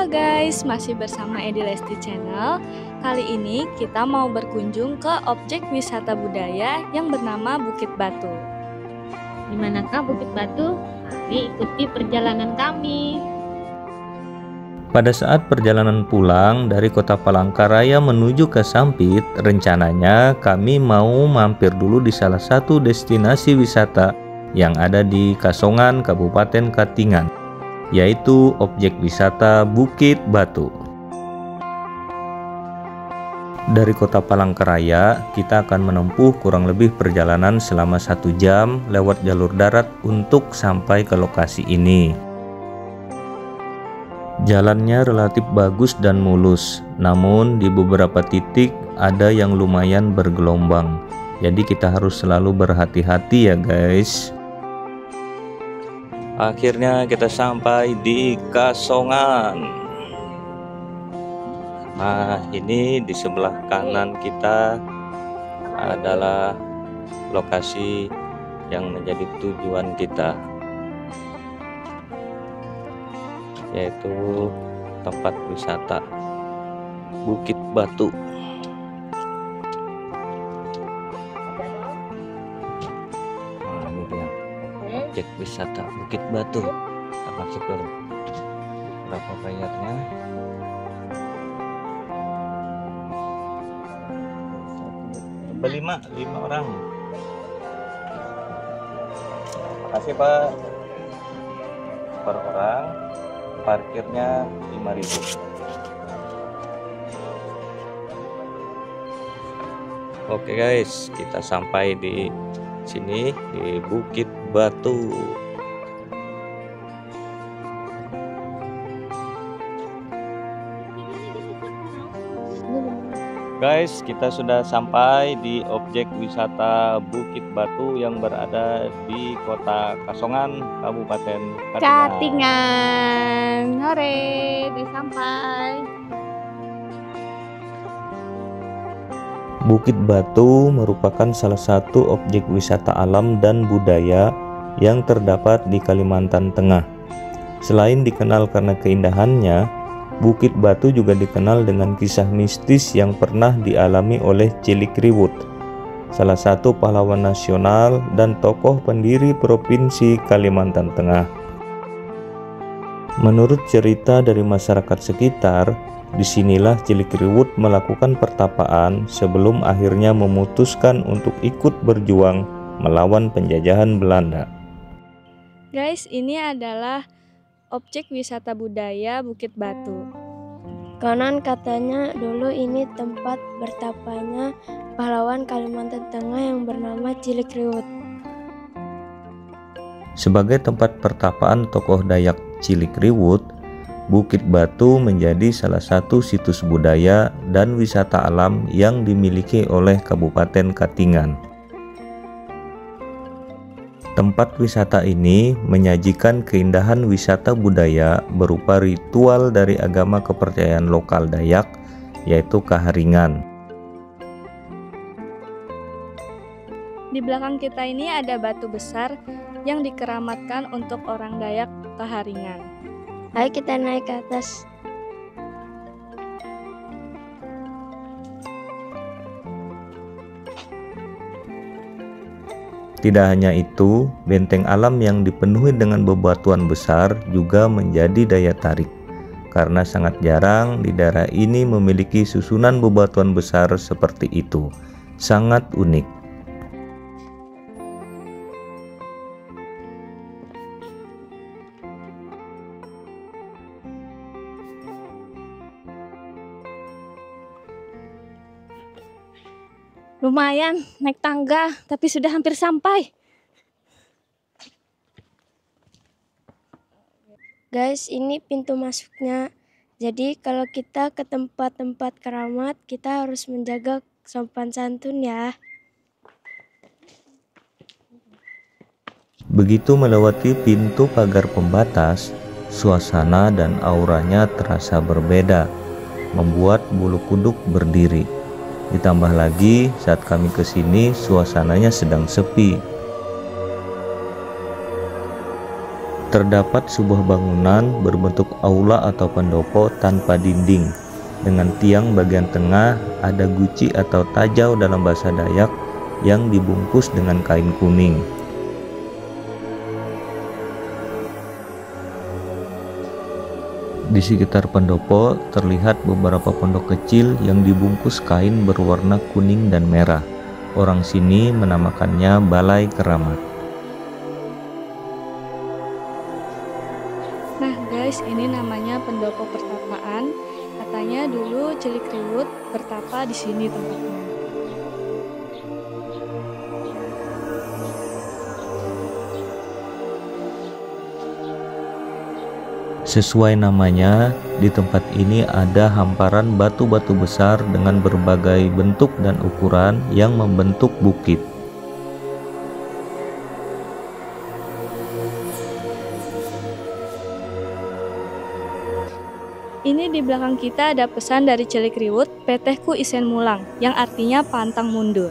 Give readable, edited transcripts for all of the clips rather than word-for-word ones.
Halo guys, masih bersama Edi Lesti Channel. Kali ini kita mau berkunjung ke objek wisata budaya yang bernama Bukit Batu. Di manakah Bukit Batu? Mari ikuti perjalanan kami. Pada saat perjalanan pulang dari kota Palangkaraya menuju ke Sampit, rencananya kami mau mampir dulu di salah satu destinasi wisata yang ada di Kasongan, Kabupaten Katingan, yaitu objek wisata Bukit Batu. Dari kota Palangkaraya, kita akan menempuh kurang lebih perjalanan selama 1 jam lewat jalur darat untuk sampai ke lokasi ini. Jalannya relatif bagus dan mulus, namun di beberapa titik ada yang lumayan bergelombang. Jadi kita harus selalu berhati-hati ya guys. Akhirnya kita sampai di Kasongan. Nah, ini di sebelah kanan kita adalah lokasi yang menjadi tujuan kita, yaitu tempat wisata Bukit Batu. Nah, ini dia objek wisata Bukit Batu. Kita masuk dulu. Berapa bayarnya? Berlima, 5 orang. Makasih Pak. Per orang. Parkirnya 5.000. Oke guys, kita sampai di sini di Bukit Batu. Guys, kita sudah sampai di objek wisata Bukit Batu yang berada di kota Kasongan, Kabupaten Katingan. Hore, udah sampai. Bukit Batu merupakan salah satu objek wisata alam dan budaya yang terdapat di Kalimantan Tengah. Selain dikenal karena keindahannya, Bukit Batu juga dikenal dengan kisah mistis yang pernah dialami oleh Cilikriwut, salah satu pahlawan nasional dan tokoh pendiri Provinsi Kalimantan Tengah. Menurut cerita dari masyarakat sekitar, disinilah Cilikriwut melakukan pertapaan sebelum akhirnya memutuskan untuk ikut berjuang melawan penjajahan Belanda. Guys, ini adalah objek wisata budaya Bukit Batu. Konon katanya dulu ini tempat bertapanya pahlawan Kalimantan Tengah yang bernama Cilikriwut. Sebagai tempat pertapaan tokoh Dayak Cilikriwut, Bukit Batu menjadi salah satu situs budaya dan wisata alam yang dimiliki oleh Kabupaten Katingan. Tempat wisata ini menyajikan keindahan wisata budaya berupa ritual dari agama kepercayaan lokal Dayak, yaitu Kaharingan. Di belakang kita ini ada batu besar yang dikeramatkan untuk orang Dayak Kaharingan. Ayo kita naik ke atas. Tidak hanya itu, benteng alam yang dipenuhi dengan bebatuan besar juga menjadi daya tarik, karena sangat jarang di daerah ini memiliki susunan bebatuan besar seperti itu. Sangat unik. Lumayan naik tangga, tapi sudah hampir sampai. Guys, ini pintu masuknya. Jadi kalau kita ke tempat-tempat keramat, kita harus menjaga sopan santun ya. Begitu melewati pintu pagar pembatas, suasana dan auranya terasa berbeda, membuat bulu kuduk berdiri. Ditambah lagi saat kami kesini suasananya sedang sepi. Terdapat sebuah bangunan berbentuk aula atau pendopo tanpa dinding. Dengan tiang bagian tengah ada guci atau tajau dalam bahasa Dayak yang dibungkus dengan kain kuning. Di sekitar pendopo terlihat beberapa pondok kecil yang dibungkus kain berwarna kuning dan merah. Orang sini menamakannya Balai Keramat. Nah guys, ini namanya pendopo pertapaan. Katanya dulu Cilikriwut bertapa di sini tempatnya. Sesuai namanya, di tempat ini ada hamparan batu-batu besar dengan berbagai bentuk dan ukuran yang membentuk bukit. Ini di belakang kita ada pesan dari Cilikriwut, Petehku Isen Mulang, yang artinya pantang mundur.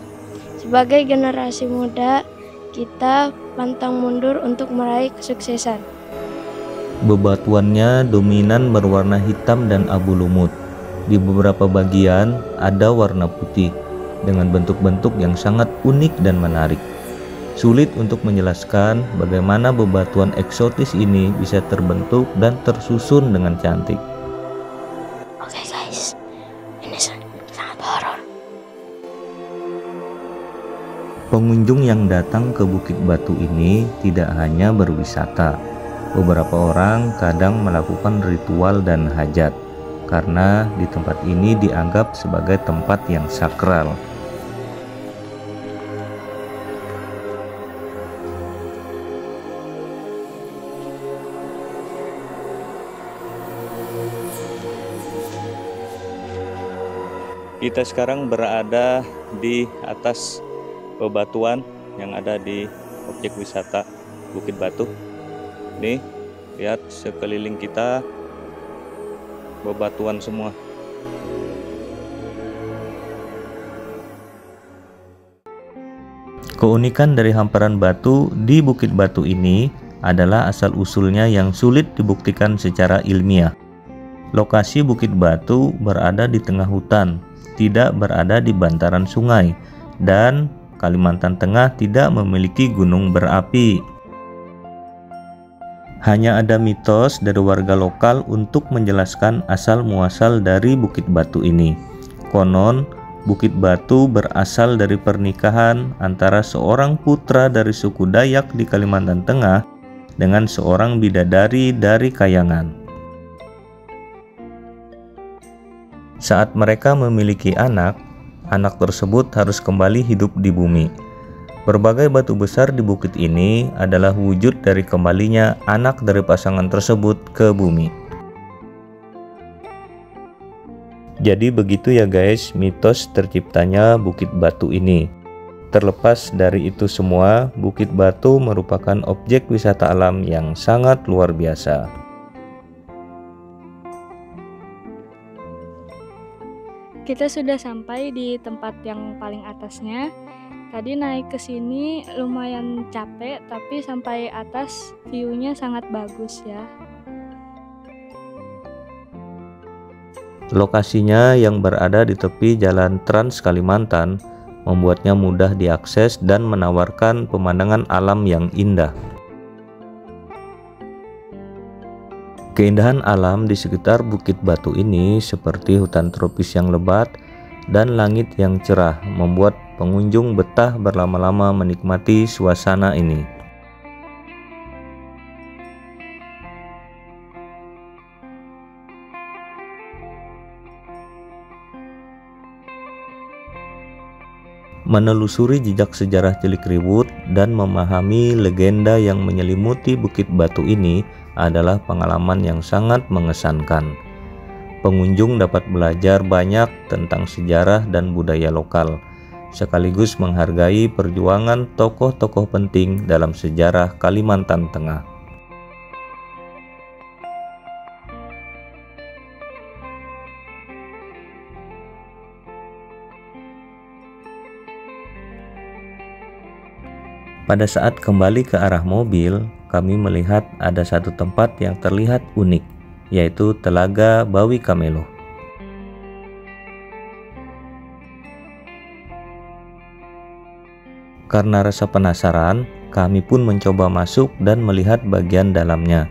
Sebagai generasi muda, kita pantang mundur untuk meraih kesuksesan. Bebatuannya dominan berwarna hitam dan abu lumut. Di beberapa bagian ada warna putih dengan bentuk-bentuk yang sangat unik dan menarik. Sulit untuk menjelaskan bagaimana bebatuan eksotis ini bisa terbentuk dan tersusun dengan cantik. Oke guys, ini sangat horor. Pengunjung yang datang ke Bukit Batu ini tidak hanya berwisata. Beberapa orang kadang melakukan ritual dan hajat, karena di tempat ini dianggap sebagai tempat yang sakral. Kita sekarang berada di atas bebatuan yang ada di objek wisata Bukit Batu. Nih, lihat sekeliling kita bebatuan semua. Keunikan dari hamparan batu di Bukit Batu ini adalah asal-usulnya yang sulit dibuktikan secara ilmiah. Lokasi Bukit Batu berada di tengah hutan, tidak berada di bantaran sungai, dan Kalimantan Tengah tidak memiliki gunung berapi. Hanya ada mitos dari warga lokal untuk menjelaskan asal-muasal dari Bukit Batu ini. Konon, Bukit Batu berasal dari pernikahan antara seorang putra dari suku Dayak di Kalimantan Tengah dengan seorang bidadari dari Kayangan. Saat mereka memiliki anak, anak tersebut harus kembali hidup di bumi. Berbagai batu besar di bukit ini adalah wujud dari kembalinya anak dari pasangan tersebut ke bumi. Jadi begitu ya guys, mitos terciptanya Bukit Batu ini. Terlepas dari itu semua, Bukit Batu merupakan objek wisata alam yang sangat luar biasa. Kita sudah sampai di tempat yang paling atasnya. Tadi naik ke sini lumayan capek, tapi sampai atas view-nya sangat bagus ya. Lokasinya yang berada di tepi jalan Trans Kalimantan membuatnya mudah diakses dan menawarkan pemandangan alam yang indah. Keindahan alam di sekitar Bukit Batu ini seperti hutan tropis yang lebat dan langit yang cerah membuat pengunjung betah berlama-lama menikmati suasana ini. Menelusuri jejak sejarah Cilikriwut dan memahami legenda yang menyelimuti Bukit Batu ini adalah pengalaman yang sangat mengesankan. Pengunjung dapat belajar banyak tentang sejarah dan budaya lokal, sekaligus menghargai perjuangan tokoh-tokoh penting dalam sejarah Kalimantan Tengah. Pada saat kembali ke arah mobil, kami melihat ada satu tempat yang terlihat unik, yaitu Telaga Bawi Kamelo. Karena rasa penasaran, kami pun mencoba masuk dan melihat bagian dalamnya.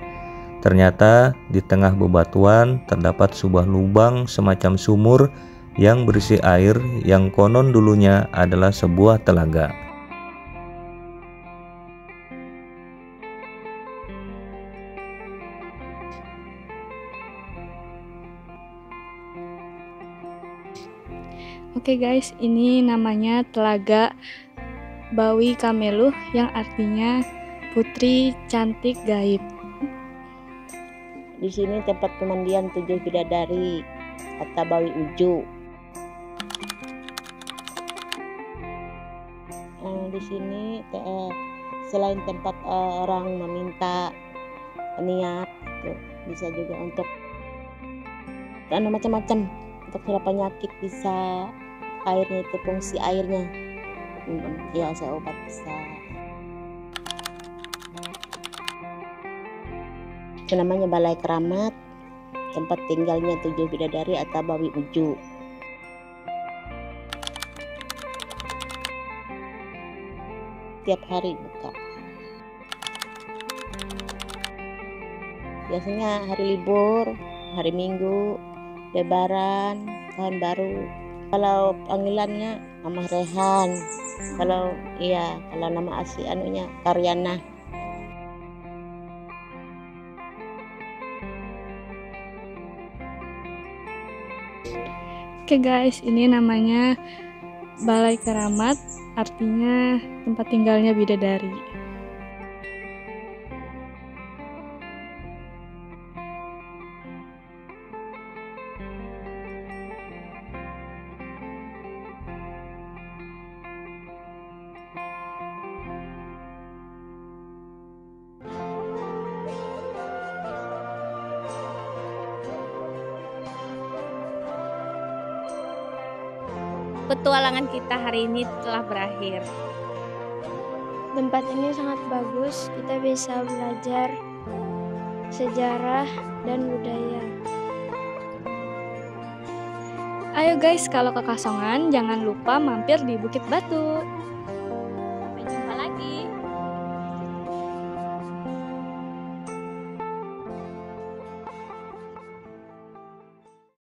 Ternyata di tengah bebatuan terdapat sebuah lubang semacam sumur yang berisi air yang konon dulunya adalah sebuah telaga. Oke guys, ini namanya Telaga Bawi Kamelo yang artinya putri cantik gaib. Di sini tempat pemandian 7 bidadari atau Bawi Uju. Di sini selain tempat orang meminta niat, gitu, bisa juga untuk macam-macam untuk segala penyakit, bisa airnya itu fungsi airnya ya saya obat bisa. Itu namanya Balai Keramat, tempat tinggalnya 7 bidadari atau Bawi Uju. Tiap hari buka. Biasanya hari libur, hari Minggu, Lebaran, Tahun Baru. Kalau panggilannya Mama Rehan, kalau nama asli anunya Karyana. Oke guys, ini namanya Balai Keramat, artinya tempat tinggalnya bidadari. Petualangan kita hari ini telah berakhir. Tempat ini sangat bagus, kita bisa belajar sejarah dan budaya. Ayo guys, kalau kekosongan jangan lupa mampir di Bukit Batu.